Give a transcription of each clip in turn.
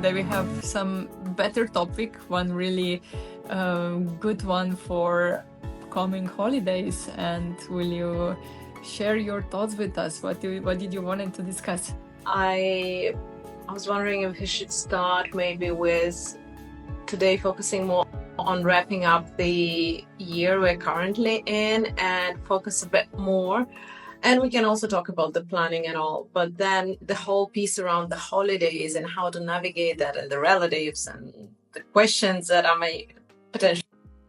today we have some better topic, one really good one for coming holidays. And will you share your thoughts with us? What did you want to discuss? I was wondering if we should start maybe with today focusing more on wrapping up the year we're currently in and focus a bit more. And we can also talk about the planning and all, but then the whole piece around the holidays and how to navigate that and the relatives and the questions that I may potentially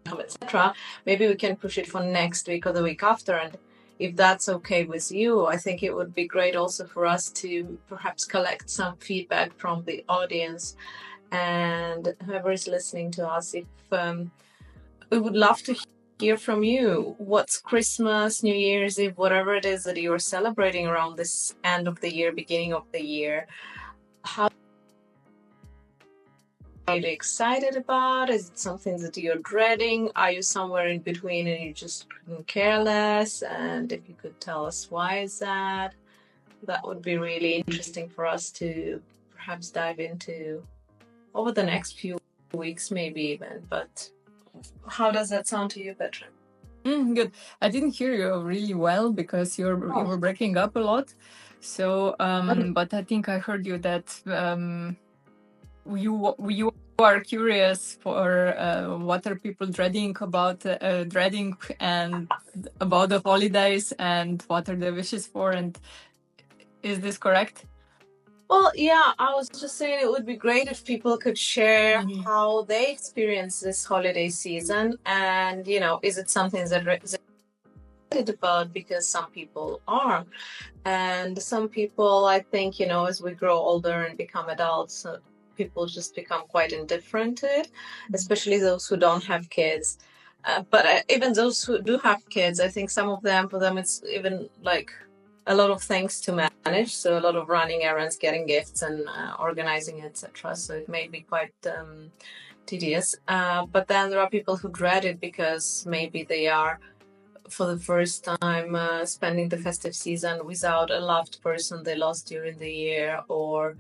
have, etc. Maybe we can push it for next week or the week after. And if that's okay with you, I think it would be great also for us to perhaps collect some feedback from the audience and whoever is listening to us. If we would love to hear from you. What's Christmas, New Year's Eve, whatever it is that you're celebrating around this end of the year, beginning of the year? How are you excited about? Is it something that you're dreading? Are you somewhere in between and you just couldn't care less? And if you could tell us why is that, that would be really interesting for us to perhaps dive into over the next few weeks, maybe even. But how does that sound to you, Petra? Good. I didn't hear you really well because you were breaking up a lot. So, but I think I heard you that you are curious for what are people dreading and about the holidays and what are their wishes for, and is this correct? Well, yeah, I was just saying it would be great if people could share how they experience this holiday season, and is it something that excited about, because some people are, and some people, I think, as we grow older and become adults, people just become quite indifferent to it, especially those who don't have kids. But even those who do have kids, I think for them, it's even like a lot of things to manage. So a lot of running errands, getting gifts and organizing, etc. So it may be quite tedious. But then there are people who dread it because maybe they are for the first time spending the festive season without a loved person they lost during the year, or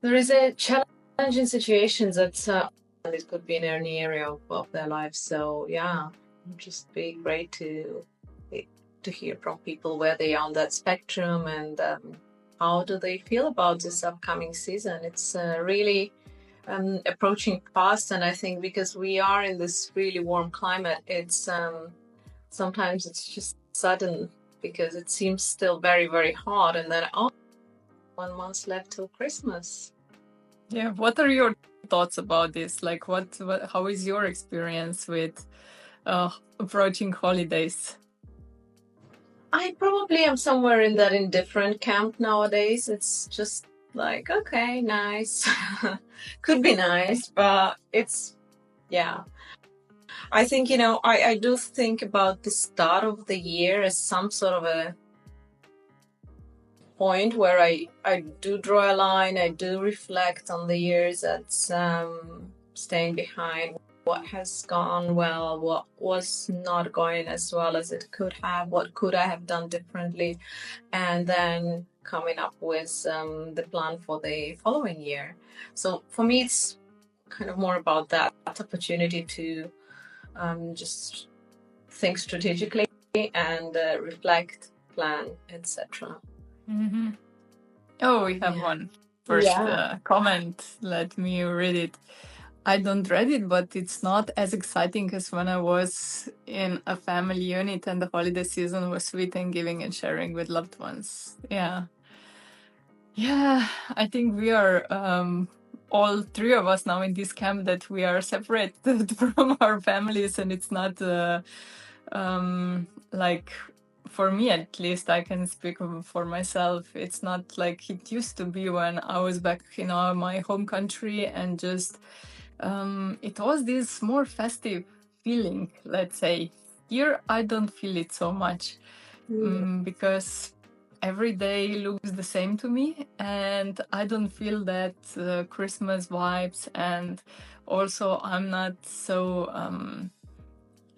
there is a challenging situation that it could be in any area of their lives. So yeah, it would just be great to hear from people where they are on that spectrum and how do they feel about this upcoming season. It's really approaching fast, and I think because we are in this really warm climate, it's sometimes it's just sudden because it seems still very, very hot, and then 1 month left till Christmas. Yeah, what are your thoughts about this? Like, how is your experience with approaching holidays? I probably am somewhere in that indifferent camp nowadays. It's just like, okay, nice. Could be nice, but it's, yeah. I think, I do think about the start of the year as some sort of a point where I do draw a line. I do reflect on the years that's staying behind, what has gone well, what was not going as well as it could have, what could I have done differently, and then coming up with the plan for the following year. So for me, it's kind of more about that opportunity to just think strategically and reflect, plan, etc. Mm-hmm. Oh, we have one first comment. Let me read it. I don't dread it, but it's not as exciting as when I was in a family unit and the holiday season was sweet and giving and sharing with loved ones. Yeah. Yeah, I think we are all three of us now in this camp that we are separated from our families, and it's not like, for me at least, I can speak for myself, it's not like it used to be when I was back in my home country, and just it was this more festive feeling, let's say. Here I don't feel it so much because every day looks the same to me, and I don't feel that Christmas vibes, and also I'm not so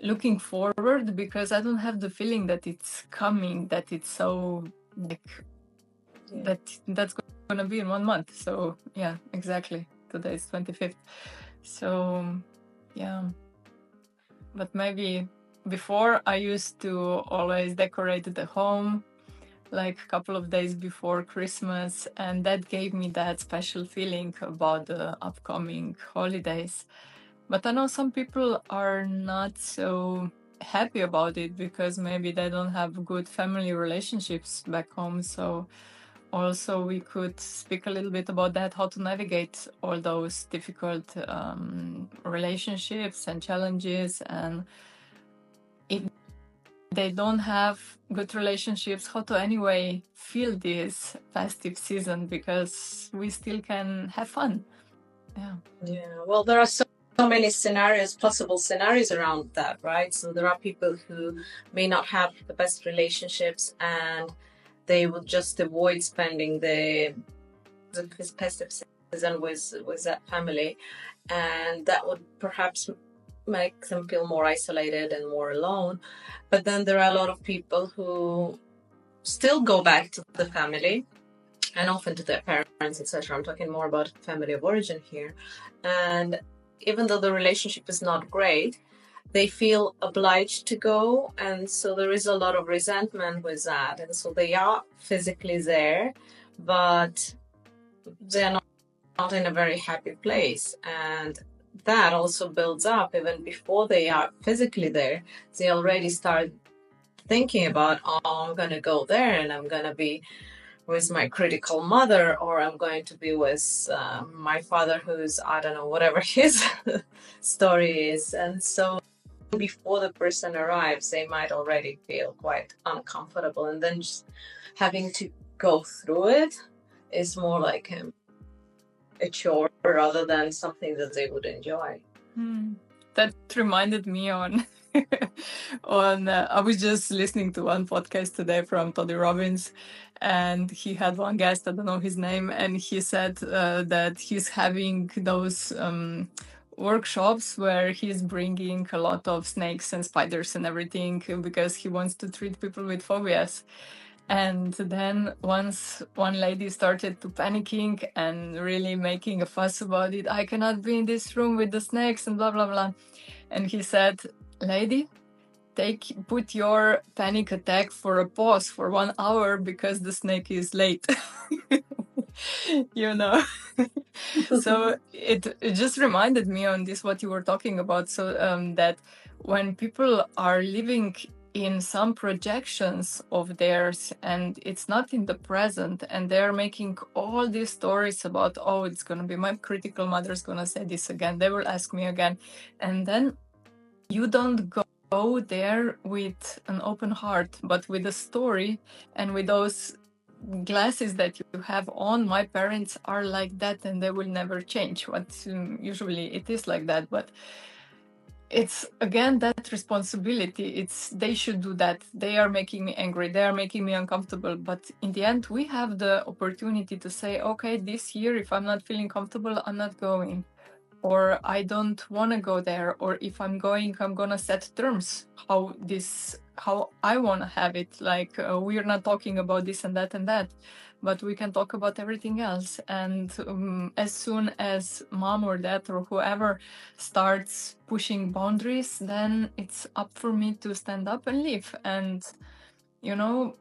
looking forward because I don't have the feeling that it's coming, that it's so like that's gonna be in 1 month. So yeah, exactly. today is 25th. So yeah, but maybe before I used to always decorate the home like a couple of days before Christmas, and that gave me that special feeling about the upcoming holidays. But I know some people are not so happy about it because maybe they don't have good family relationships back home. So also we could speak a little bit about that, how to navigate all those difficult relationships and challenges, and if they don't have good relationships, how to anyway feel this festive season, because we still can have fun. Yeah, well, there are so many scenarios, possible scenarios around that, right? So there are people who may not have the best relationships and they would just avoid spending the festive season with that family, and that would perhaps make them feel more isolated and more alone. But then there are a lot of people who still go back to the family and often to their parents, etc. I'm talking more about family of origin here. And even though the relationship is not great, they feel obliged to go. And so there is a lot of resentment with that. And so they are physically there, but they're not in a very happy place. And that also builds up even before they are physically there. They already start thinking about, oh, I'm going to go there and I'm going to be with my critical mother, or I'm going to be with my father who's, I don't know, whatever his story is. And so before the person arrives, they might already feel quite uncomfortable. And then just having to go through it is more like a chore rather than something that they would enjoy. That reminded me on I was just listening to one podcast today from Tony Robbins, and he had one guest, I don't know his name, and he said that he's having those workshops where he's bringing a lot of snakes and spiders and everything because he wants to treat people with phobias. And then once one lady started to panicking and really making a fuss about it, I cannot be in this room with the snakes and blah, blah, blah. And he said, lady, put your panic attack for a pause for 1 hour because the snake is late. You know. So it just reminded me on this, what you were talking about. So that when people are living in some projections of theirs and it's not in the present, and they're making all these stories about, oh, it's going to be my critical mother's going to say this again, they will ask me again, and then you don't go there with an open heart, but with a story and with those glasses that you have on. My parents are like that and they will never change. What usually it is like that, but it's again that responsibility. They should do that. They are making me angry, they are making me uncomfortable, but in the end we have the opportunity to say, okay, this year if I'm not feeling comfortable, I'm not going, or I don't want to go there, or if I'm going, I'm gonna set terms how I want to have it. Like we're not talking about this and that, but we can talk about everything else. And as soon as mom or dad or whoever starts pushing boundaries, then it's up for me to stand up and leave. And you know,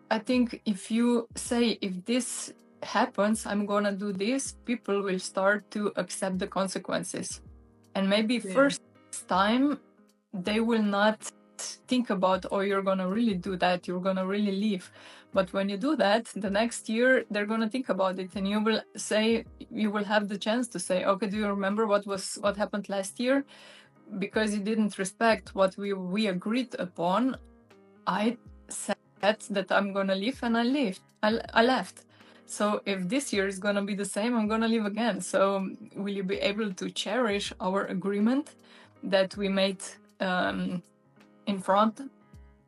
I think if you say, if this happens, I'm gonna do this, people will start to accept the consequences. And maybe first time they will not think about, oh, you're gonna really do that, you're gonna really leave. But when you do that, the next year they're gonna think about it, and you will have the chance to say, okay, do you remember what happened last year? Because you didn't respect what we agreed upon, I said that I'm gonna leave, and I left. So if this year is gonna be the same, I'm gonna leave again. So will you be able to cherish our agreement that we made in front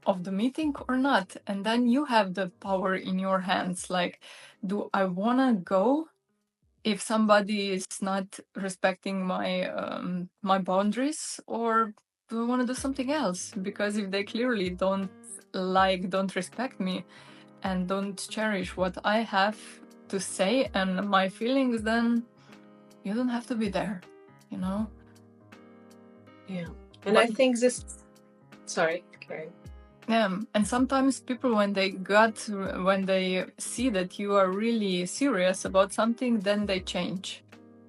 of the meeting or not? And then you have the power in your hands. Like, do I wanna go if somebody is not respecting my boundaries, or do I want to do something else? Because if they clearly don't respect me and don't cherish what I have to say and my feelings, then you don't have to be there, you know. Yeah. And I think this, sorry, Carrie. Yeah, and sometimes people, when they see that you are really serious about something, then they change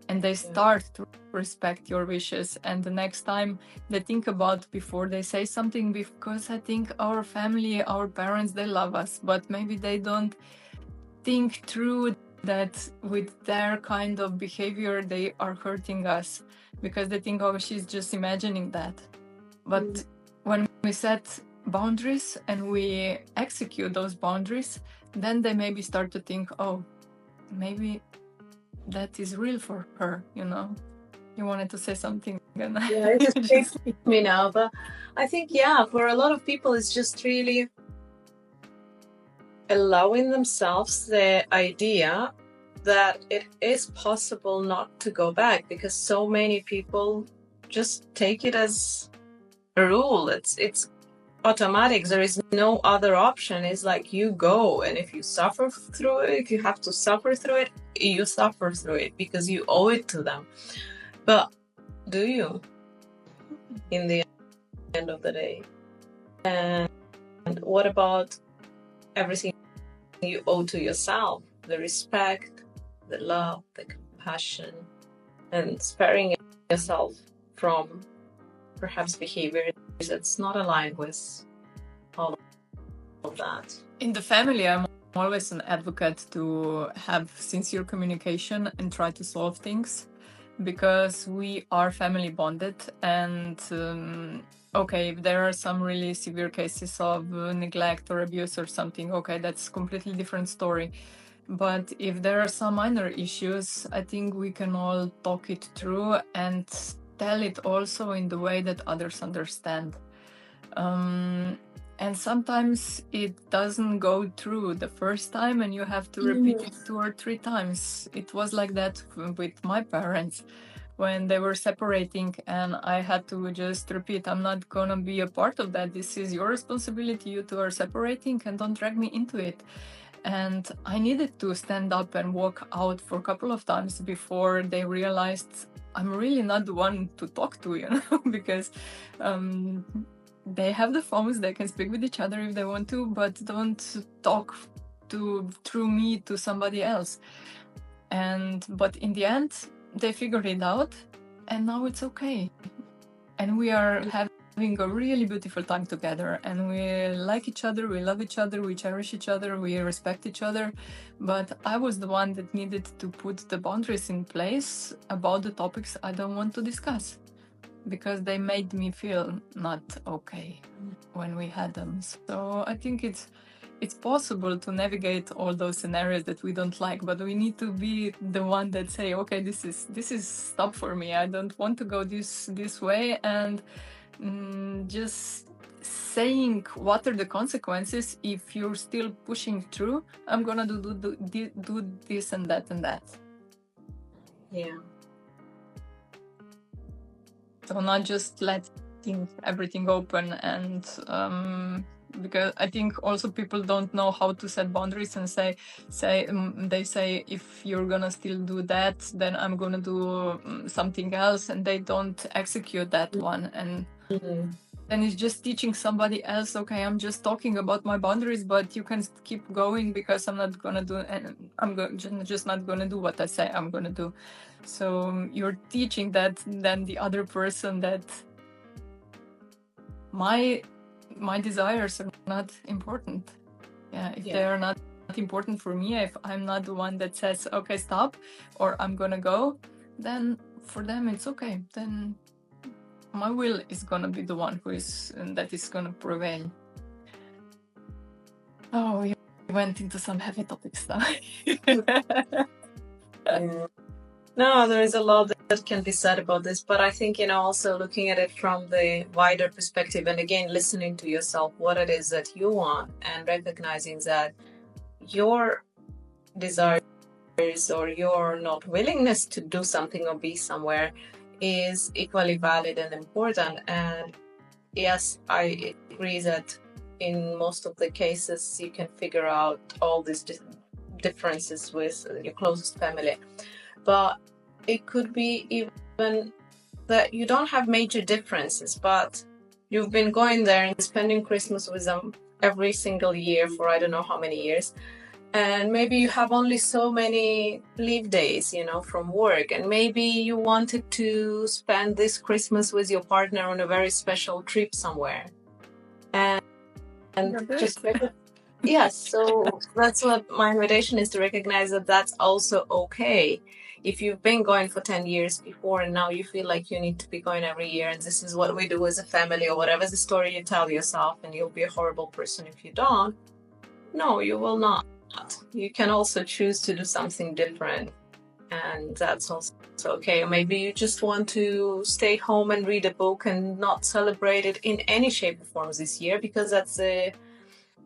and they start to respect your wishes. And the next time they think about before they say something, because I think our family, our parents, they love us, but maybe they don't think through that with their kind of behavior they are hurting us, because they think, oh, she's just imagining that. But when we set boundaries and we execute those boundaries, then they maybe start to think, oh, maybe that is real for her, you know. You wanted to say something. Yeah, it escapes me now, but I think, for a lot of people, it's just really allowing themselves the idea that it is possible not to go back, because so many people just take it as a rule. It's automatic. There is no other option. It's like you go, and if you suffer through it, if you have to suffer through it, you suffer through it because you owe it to them. But do you, in the end of the day? And what about everything you owe to yourself? The respect, the love, the compassion, and sparing yourself from perhaps behavior that's not aligned with all of that. In the family, I'm always an advocate to have sincere communication and try to solve things, because we are family bonded. And okay, if there are some really severe cases of neglect or abuse or something, okay, that's a completely different story. But if there are some minor issues, I think we can all talk it through and tell it also in the way that others understand. And sometimes it doesn't go through the first time and you have to repeat it 2 or 3 times. It was like that with my parents when they were separating, and I had to just repeat, I'm not gonna be a part of that. This is your responsibility. You two are separating and don't drag me into it. And I needed to stand up and walk out for a couple of times before they realized I'm really not the one to talk to, you know, because they have the phones, they can speak with each other if they want to, but don't talk through me to somebody else. But in the end, they figured it out, and now it's okay. And we are having a really beautiful time together, and we like each other, we love each other, we cherish each other, we respect each other. But I was the one that needed to put the boundaries in place about the topics I don't want to discuss, because they made me feel not okay when we had them. So I think it's possible to navigate all those scenarios that we don't like, but we need to be the one that say, okay, this is stop for me. I don't want to go this way, and just saying what are the consequences if you're still pushing through. I'm gonna do this and that and that. Yeah. So not just letting everything open, and because I think also people don't know how to set boundaries and they say, if you're gonna still do that, then I'm gonna do something else, and they don't execute that one. And then it's just teaching somebody else, okay, I'm just talking about my boundaries, but you can keep going because I'm not gonna do, and I'm just not gonna do what I say I'm gonna do. So you're teaching that then the other person that my desires are not important. If they are not important for me, if I'm not the one that says, okay, stop, or I'm gonna go, then for them it's okay. Then my will is gonna be the one that is gonna prevail. Oh, we went into some heavy topics now. No, there is a lot that can be said about this, but I think, also looking at it from the wider perspective, and again, listening to yourself, what it is that you want, and recognizing that your desires or your not willingness to do something or be somewhere is equally valid and important. And yes, I agree that in most of the cases, you can figure out all these differences with your closest family. But it could be even that you don't have major differences, but you've been going there and spending Christmas with them every single year for I don't know how many years. And maybe you have only so many leave days, from work. And maybe you wanted to spend this Christmas with your partner on a very special trip somewhere. And just yes, so that's what my invitation is, to recognize that that's also okay. If you've been going for 10 years before and now you feel like you need to be going every year and this is what we do as a family, or whatever the story you tell yourself, and you'll be a horrible person if you don't. No, you will not. You can also choose to do something different, and that's also okay. Maybe you just want to stay home and read a book and not celebrate it in any shape or form this year, because that's a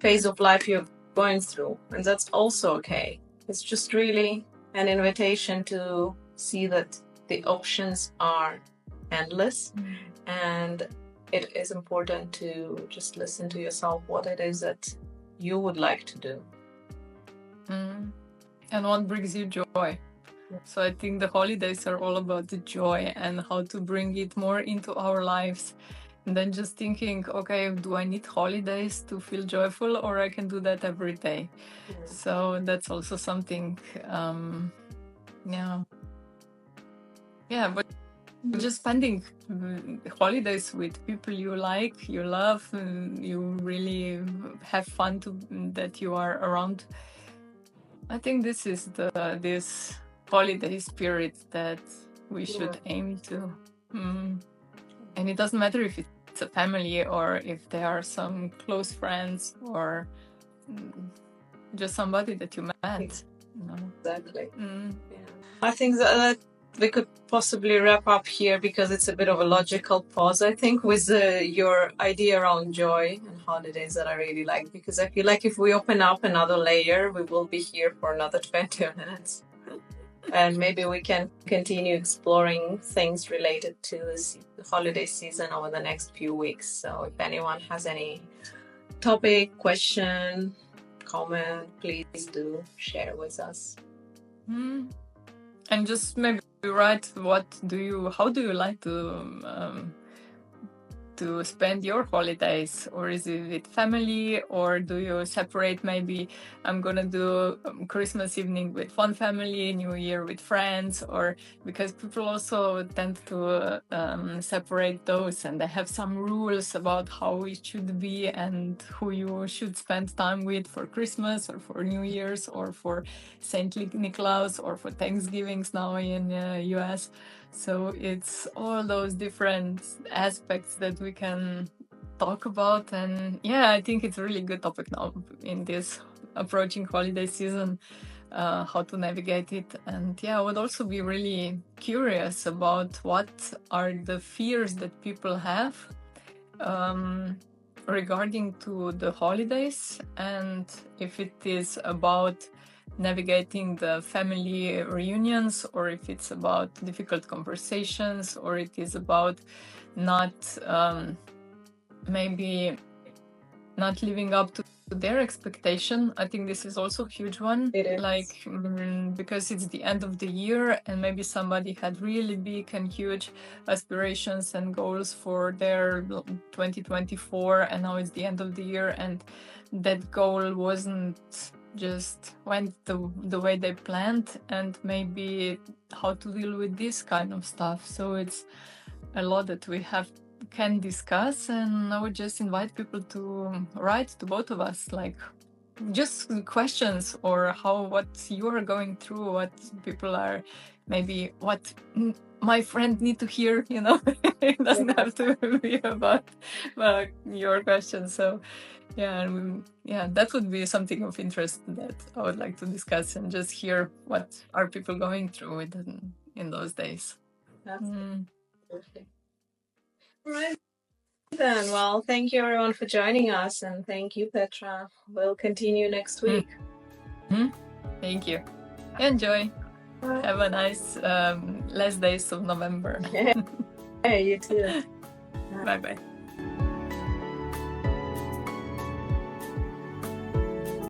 phase of life you're going through, and that's also okay. It's just really an invitation to see that the options are endless, and it is important to just listen to yourself, what it is that you would like to do. And what brings you joy. So I think the holidays are all about the joy and how to bring it more into our lives. And then just thinking, okay, do I need holidays to feel joyful, or I can do that every day? So that's also something, but just spending holidays with people you like, you love, you really have fun that you are around. I think this is this holiday spirit that we should aim to. And it doesn't matter if it's a family or if there are some close friends or just somebody that you met. Exactly. I think that we could possibly wrap up here, because it's a bit of a logical pause, I think, with your idea around joy and holidays that I really like, because I feel like if we open up another layer, we will be here for another 20 minutes. And maybe we can continue exploring things related to the holiday season over the next few weeks. So if anyone has any topic, question, comment, please do share with us. And just maybe write, how do you like to spend your holidays? Or is it with family, or do you separate? Maybe I'm gonna do Christmas evening with one family, New Year with friends, or because people also tend to separate those, and they have some rules about how it should be and who you should spend time with for Christmas or for New Year's or for Saint Nicholas or for Thanksgivings now in US. So it's all those different aspects that we can talk about. And I think it's a really good topic now in this approaching holiday season, how to navigate it. And I would also be really curious about what are the fears that people have regarding to the holidays, and if it is about navigating the family reunions, or if it's about difficult conversations, or it is about maybe not living up to their expectation. I think this is also a huge one. It is. Like, because it's the end of the year, and maybe somebody had really big and huge aspirations and goals for their 2024, and now it's the end of the year, and that goal wasn't just went the way they planned, and maybe how to deal with this kind of stuff. So it's a lot that we can discuss, and I would just invite people to write to both of us, like just questions, or what you are going through, what people are, maybe what my friend need to hear, it doesn't have to be about your questions. So that would be something of interest that I would like to discuss, and just hear what are people going through in those days. Absolutely. All right. Then, well, thank you everyone for joining us, and thank you, Petra. We'll continue next week. Thank you. Enjoy. Have a nice last days of November. Hey, you too. Bye-bye.